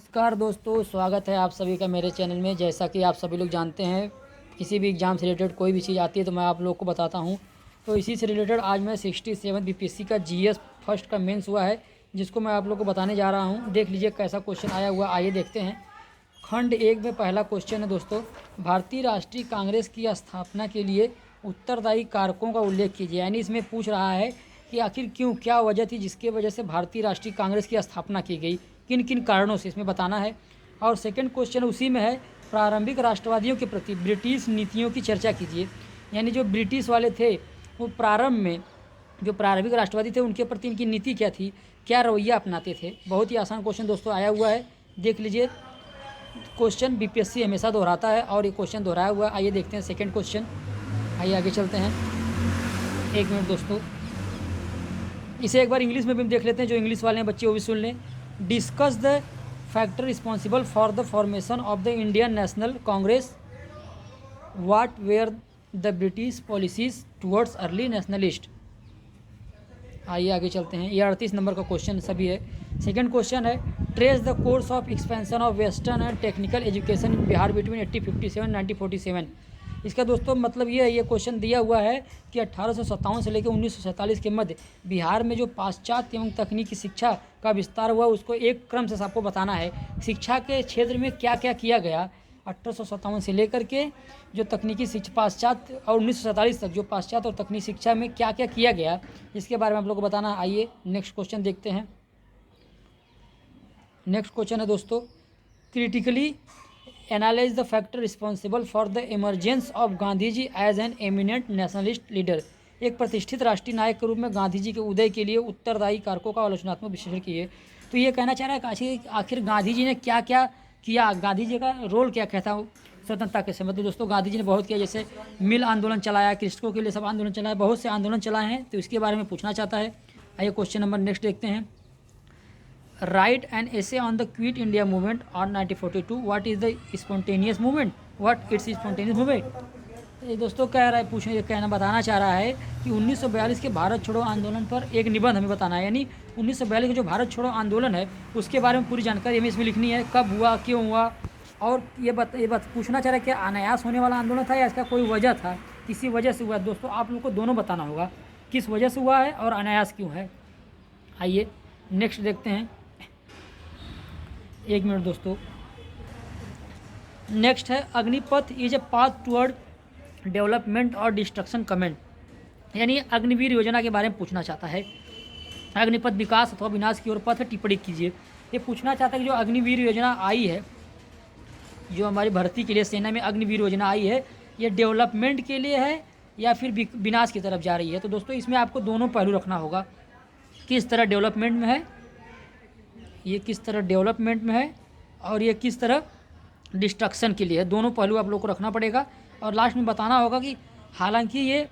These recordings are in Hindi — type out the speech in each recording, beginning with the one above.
नमस्कार दोस्तों, स्वागत है आप सभी का मेरे चैनल में। जैसा कि आप सभी लोग जानते हैं, किसी भी एग्ज़ाम से रिलेटेड कोई भी चीज़ आती है तो मैं आप लोग को बताता हूं। तो इसी से रिलेटेड आज मैं 67 बीपीएससी का जीएस फर्स्ट का मेंस हुआ है, जिसको मैं आप लोग को बताने जा रहा हूं। देख लीजिए कैसा क्वेश्चन आया हुआ, आइए देखते हैं। खंड 1 में पहला क्वेश्चन है दोस्तों, भारतीय राष्ट्रीय कांग्रेस की स्थापना के लिए उत्तरदायी कारकों का उल्लेख कीजिए। यानी इसमें पूछ रहा है कि आखिर क्यों, क्या वजह थी जिसके वजह से भारतीय राष्ट्रीय कांग्रेस की स्थापना की गई, किन किन कारणों से, इसमें बताना है। और सेकंड क्वेश्चन उसी में है, प्रारंभिक राष्ट्रवादियों के प्रति ब्रिटिश नीतियों की चर्चा कीजिए। यानी जो ब्रिटिश वाले थे वो प्रारंभ में जो प्रारंभिक राष्ट्रवादी थे उनके प्रति इनकी नीति क्या थी, क्या रवैया अपनाते थे। बहुत ही आसान क्वेश्चन दोस्तों आया हुआ है, देख लीजिए। क्वेश्चन बीपीएससी हमेशा दोहराता है और ये क्वेश्चन दोहराया हुआ है। आइए देखते हैं सेकंड क्वेश्चन, आइए आगे चलते हैं। एक मिनट दोस्तों, इसे एक बार इंग्लिश में भी देख लेते हैं, जो इंग्लिश वाले हैं बच्चे वो भी सुन लें। Discuss the factor responsible for the formation of the Indian National Congress, what were the British policies towards early nationalist. आइए आगे चलते हैं, ये 38 नंबर का क्वेश्चन सभी है। सेकंड क्वेश्चन है, trace the course of expansion of western and technical education in Bihar between 1857 1947। इसका दोस्तों मतलब ये है, ये क्वेश्चन दिया हुआ है कि 1857 से लेकर 1947 के मध्य बिहार में जो पाश्चात्य एवं तकनीकी शिक्षा का विस्तार हुआ उसको एक क्रम से आपको बताना है। शिक्षा के क्षेत्र में क्या क्या किया गया 1857 से लेकर के जो तकनीकी शिक्षा पाश्चात्य और 1947 तक जो पाश्चात्य और तकनीकी शिक्षा में क्या क्या किया गया, इसके बारे में आप लोग को बताना। आइए नेक्स्ट क्वेश्चन देखते हैं। नेक्स्ट क्वेश्चन है दोस्तों, critically analyse the factor responsible for the emergence of Gandhi ji as an eminent nationalist leader. एक प्रतिष्ठित राष्ट्रीय नायक के रूप में गांधी जी के उदय के लिए उत्तरदायी कारकों का आलोचनात्मक विश्लेषण कीजिए। तो ये कहना चाह रहा है कि आखिर गांधी जी ने क्या क्या किया, गांधी जी का रोल क्या क्या था स्वतंत्रता के समय। तो दोस्तों गांधी जी ने बहुत किया, जैसे मिल आंदोलन चलाया, कृषकों के लिए सब आंदोलन चलाया, बहुत से आंदोलन चलाए हैं, तो इसके बारे में पूछना चाहता है। आइए क्वेश्चन नंबर नेक्स्ट देखते हैं। Right an essay on the quit India movement on 1942, what is the spontaneous movement, what it's spontaneous movement. ये दोस्तों कह रहा है, पूछने कहना बताना चाह रहा है कि 1942 के भारत छोड़ो आंदोलन पर एक निबंध हमें बताना है। यानी 1942 का जो भारत छोड़ो आंदोलन है उसके बारे में पूरी जानकारी हमें इसमें लिखनी है, कब हुआ, क्यों हुआ, और ये बात पूछना चाह रहा है कि अनायास होने वाला आंदोलन था या इसका कोई वजह था, किसी वजह से हुआ। दोस्तों आप लोग को दोनों बताना होगा, किस वजह से हुआ है और अनायास क्यों है। आइए नेक्स्ट देखते हैं, एक मिनट दोस्तों। नेक्स्ट है, Agnipath is a path toward development और डिस्ट्रक्शन कमेंट। यानी अग्निवीर योजना के बारे में पूछना चाहता है। अग्निपथ विकास अथवा विनाश की ओर पथ है, टिप्पणी कीजिए। ये पूछना चाहता है कि जो अग्निवीर योजना आई है, जो हमारी भर्ती के लिए सेना में अग्निवीर योजना आई है, ये डेवलपमेंट के लिए है या फिर विनाश की तरफ जा रही है। तो दोस्तों इसमें आपको दोनों पहलू रखना होगा, किस तरह डेवलपमेंट में है, ये किस तरह डेवलपमेंट में है, और ये किस तरह डिस्ट्रक्शन के लिए है। दोनों पहलू आप लोग को रखना पड़ेगा और लास्ट में बताना होगा कि हालांकि ये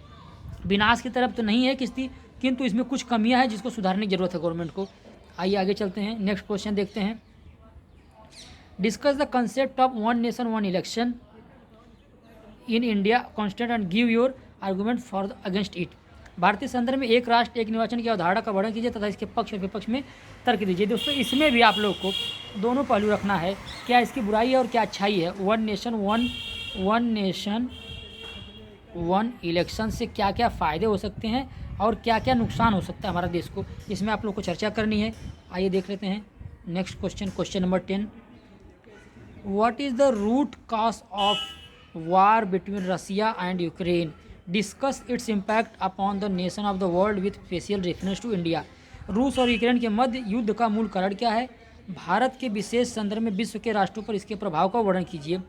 विनाश की तरफ तो नहीं है किंतु इसमें कुछ कमियां हैं जिसको सुधारने की ज़रूरत है गवर्नमेंट को। आइए आगे चलते हैं, नेक्स्ट क्वेश्चन देखते हैं। Discuss the concept of one nation one election in India constant and give your argument for against it. भारतीय संदर्भ में एक राष्ट्र एक निर्वाचन की अवधारणा का वर्णन कीजिए तथा इसके पक्ष और विपक्ष में तर्क दीजिए। दोस्तों इसमें भी आप लोग को दोनों पहलू रखना है, क्या इसकी बुराई है और क्या अच्छाई है। वन नेशन वन इलेक्शन से क्या क्या फ़ायदे हो सकते हैं और क्या क्या नुकसान हो सकता है हमारा देश को, इसमें आप लोग को चर्चा करनी है। आइए देख लेते हैं next question, question number 10। What is the root cause of war between Russia and Ukraine, discuss its impact upon the nation of the world with special reference to India. रूस और यूक्रेन के मध्य युद्ध का मूल कारण क्या है, भारत के विशेष संदर्भ में विश्व के राष्ट्रों पर इसके प्रभाव का वर्णन कीजिए।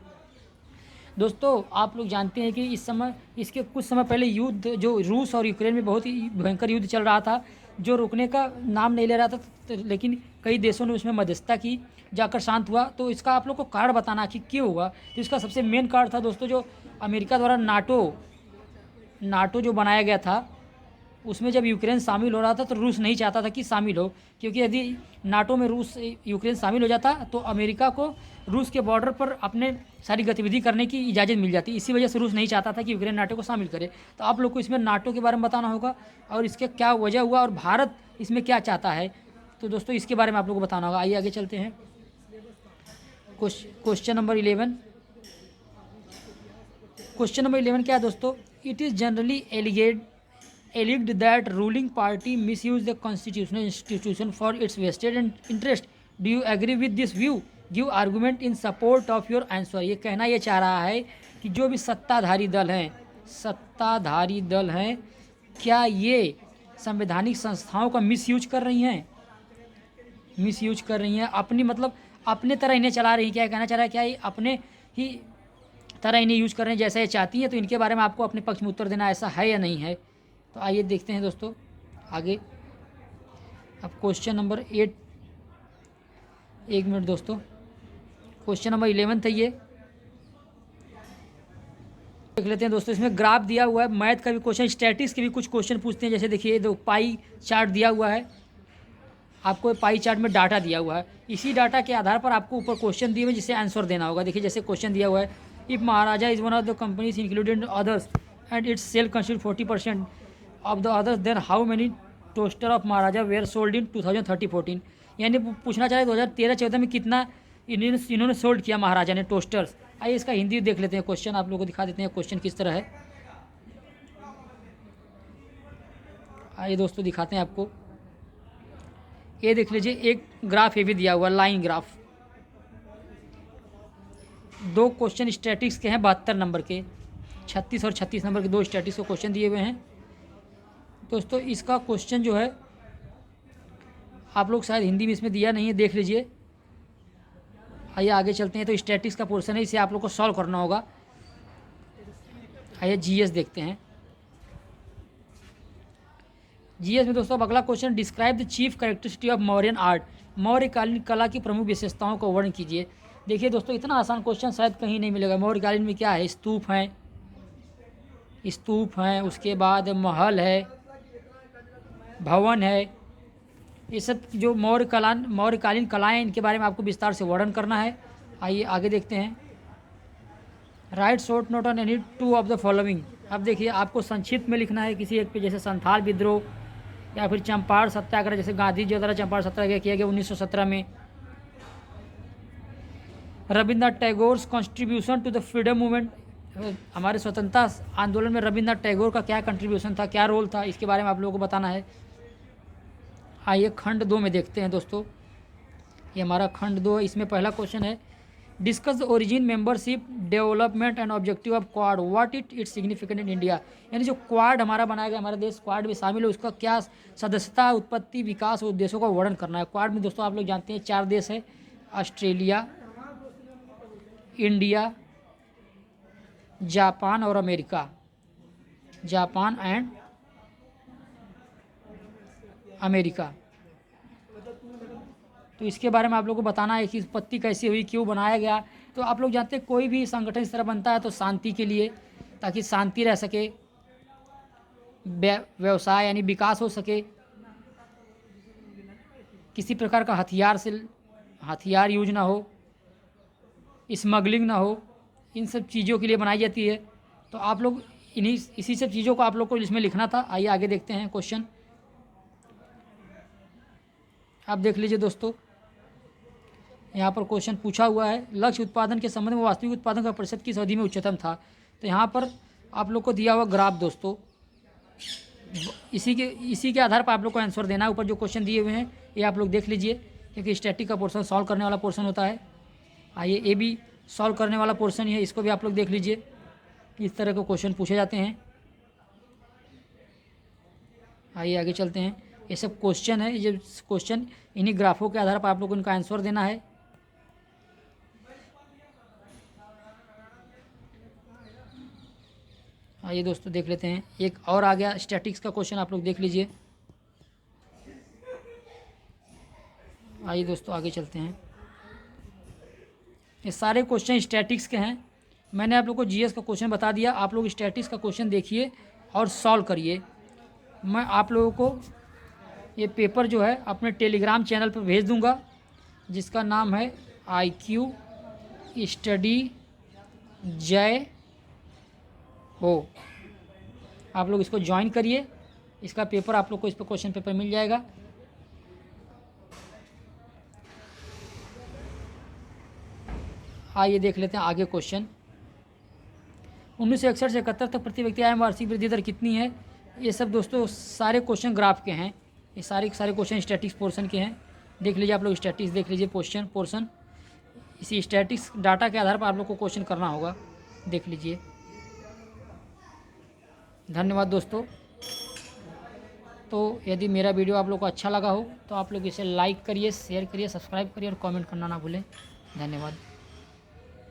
दोस्तों आप लोग जानते हैं कि इस समय, इसके कुछ समय पहले युद्ध जो रूस और यूक्रेन में बहुत ही भयंकर युद्ध चल रहा था, जो रुकने का नाम नहीं ले रहा था, लेकिन कई देशों ने उसमें मध्यस्थता की, जाकर शांत हुआ। तो इसका आप लोग को कारण बताना कि क्यों हुआ। तो इसका सबसे मेन कारण था दोस्तों, जो अमेरिका द्वारा नाटो जो बनाया गया था, उसमें जब यूक्रेन शामिल हो रहा था तो रूस नहीं चाहता था कि शामिल हो, क्योंकि यदि नाटो में यूक्रेन शामिल हो जाता तो अमेरिका को रूस के बॉर्डर पर अपने सारी गतिविधि करने की इजाज़त मिल जाती। इसी वजह से रूस नहीं चाहता था कि यूक्रेन नाटो को शामिल करे। तो आप लोग को इसमें नाटो के बारे में बताना होगा और इसके क्या वजह हुआ और भारत इसमें क्या चाहता है। तो दोस्तों इसके बारे में आप लोग को बताना होगा। आइए आगे चलते हैं। Question number 11। क्वेश्चन नंबर 11 क्या है दोस्तों? It is generally alleged that ruling party misuse the constitutional institution for its vested interest. Do you agree with this view? Give argument in support of your answer. ये कहना ये चाह रहा है कि जो भी सत्ताधारी दल हैं क्या ये संवैधानिक संस्थाओं का मिसयूज कर रही हैं? अपनी मतलब अपने तरह इन्हें चला रही हैं। क्या कहना चाह रहा है? क्या ये अपने ही तरह इन्हें यूज कर रहे हैं जैसा ये चाहती हैं? तो इनके बारे में आपको अपने पक्ष में उत्तर देना, ऐसा है या नहीं है। तो आइए देखते हैं दोस्तों आगे। अब क्वेश्चन नंबर 8, एक मिनट दोस्तों, क्वेश्चन नंबर 11 था ये, देख लेते हैं दोस्तों। इसमें ग्राफ दिया हुआ है, मैथ का भी क्वेश्चन, स्टैटिक्स के भी कुछ क्वेश्चन पूछते हैं। जैसे देखिए दो पाई चार्ट दिया हुआ है, आपको पाई चार्ट में डाटा दिया हुआ है, इसी डाटा के आधार पर आपको ऊपर क्वेश्चन दिए हुए जिसे आंसर देना होगा। देखिए जैसे क्वेश्चन दिया हुआ है, if Maharaja is one of the companies included others and its sale constitute 40% of the others, then how many toaster of Maharaja were sold in 2013-14। यानी पूछना चाह रहे 2013-14 में कितना इन्होंने सोल्ड किया महाराजा ने टोस्टर्स। आइए इसका हिंदी देख लेते हैं क्वेश्चन, आप लोगों को दिखा देते हैं क्वेश्चन किस तरह है। आइए दोस्तों दिखाते हैं आपको। ये देख लीजिए, एक ग्राफ ये भी दिया हुआ लाइन ग्राफ। दो क्वेश्चन स्टैटिक्स के हैं 72 नंबर के, 36 और 36 नंबर के दो स्टैटिक्स के क्वेश्चन दिए हुए हैं दोस्तों। इसका क्वेश्चन जो है आप लोग शायद हिंदी में इसमें दिया नहीं है, देख लीजिए। आइए आगे चलते हैं। तो स्टैटिक्स का पोर्शन है, इसे आप लोग को सॉल्व करना होगा। आइए जीएस देखते हैं। जीएस में दोस्तों अब अगला question, describe the chief characteristic of Mauryan art. मौर्यकालीन कला की प्रमुख विशेषताओं को वर्णन कीजिए। देखिए दोस्तों, इतना आसान क्वेश्चन शायद कहीं नहीं मिलेगा। मौर्यकालीन में क्या है? स्तूप हैं, उसके बाद महल है, भवन है, ये सब जो मौर्यकालीन कलाएँ, इनके बारे में आपको विस्तार से वर्णन करना है। आइए आगे देखते हैं। Right short note on any two of the following. अब देखिए आपको संक्षिप्त में लिखना है किसी एक पे, जैसे संथाल विद्रोह या फिर चंपारण सत्याग्रह, जैसे गांधी जी द्वारा चंपारण सत्याग्रह किया गया 1917 में। Rabindranath Tagore's contribution to the freedom movement, हमारे स्वतंत्रता आंदोलन में रविन्द्रनाथ टैगोर का क्या कंट्रीब्यूशन था, क्या रोल था, इसके बारे में आप लोगों को बताना है। आइए खंड 2 में देखते हैं दोस्तों। ये हमारा खंड 2 है। इसमें पहला क्वेश्चन है, discuss the origin, membership, development and objective of quad, what it's significant in India. यानी जो क्वाड हमारा बनाया गया, हमारा देश क्वाड में शामिल है, उसका क्या सदस्यता, उत्पत्ति, विकास और उद्देश्यों का वर्णन करना है। क्वाड में दोस्तों आप लोग जानते हैं 4 देश है, ऑस्ट्रेलिया, इंडिया, जापान और अमेरिका। Japan and America. तो इसके बारे में आप लोगों को बताना है कि उत्पत्ति कैसी हुई, क्यों बनाया गया। तो आप लोग जानते हैं कोई भी संगठन इस तरह बनता है तो शांति के लिए, ताकि शांति रह सके, व्यवसाय यानी विकास हो सके, किसी प्रकार का हथियार यूज ना हो, स्मगलिंग ना हो, इन सब चीज़ों के लिए बनाई जाती है। तो आप लोग इसी सब चीज़ों को आप लोग को इसमें लिखना था। आइए आगे देखते हैं क्वेश्चन। आप देख लीजिए दोस्तों, यहाँ पर क्वेश्चन पूछा हुआ है, लक्ष्य उत्पादन के संबंध में वास्तविक उत्पादन का प्रतिशत किस अवधि में उच्चतम था। तो यहाँ पर आप लोग को दिया हुआ ग्राफ दोस्तों, इसी के आधार पर आप लोग को आंसर देना है। ऊपर जो क्वेश्चन दिए हुए हैं ये आप लोग देख लीजिए, क्योंकि स्टैटिक का पोर्शन सॉल्व करने वाला पोर्शन होता है। आइए ये भी सॉल्व करने वाला पोर्शन ही है, इसको भी आप लोग देख लीजिए कि इस तरह के क्वेश्चन पूछे जाते हैं। आइए आगे चलते हैं। ये सब क्वेश्चन है, ये क्वेश्चन इन्हीं ग्राफों के आधार पर आप लोग को इनका आंसर देना है। आइए दोस्तों देख लेते हैं। एक और आ गया स्टैटिक्स का क्वेश्चन, आप लोग देख लीजिए। आइए दोस्तों आगे चलते हैं। ये सारे क्वेश्चन स्टैटिक्स के हैं। मैंने आप लोग को जीएस का क्वेश्चन बता दिया, आप लोग स्टैटिक्स का क्वेश्चन देखिए और सॉल्व करिए। मैं आप लोगों को ये पेपर जो है अपने टेलीग्राम चैनल पर भेज दूंगा, जिसका नाम है IQ स्टडी जय हो। आप लोग इसको ज्वाइन करिए, इसका पेपर आप लोग को इस पर क्वेश्चन पेपर मिल जाएगा। आइए देख लेते हैं आगे क्वेश्चन। 1961 से 71 तक प्रति व्यक्ति आय में वार्षिक वृद्धि दर कितनी है। ये सब दोस्तों सारे क्वेश्चन ग्राफ के हैं, ये सारे क्वेश्चन स्टैटिक्स पोर्शन के हैं। देख लीजिए आप लोग स्टैटिक्स देख लीजिए पोर्शन। इसी स्टैटिक्स डाटा के आधार पर आप लोग को क्वेश्चन करना होगा, देख लीजिए। धन्यवाद दोस्तों। तो यदि मेरा वीडियो आप लोग को अच्छा लगा हो तो आप लोग इसे लाइक करिए, शेयर करिए, सब्सक्राइब करिए और कमेंट करना ना भूलें। धन्यवाद।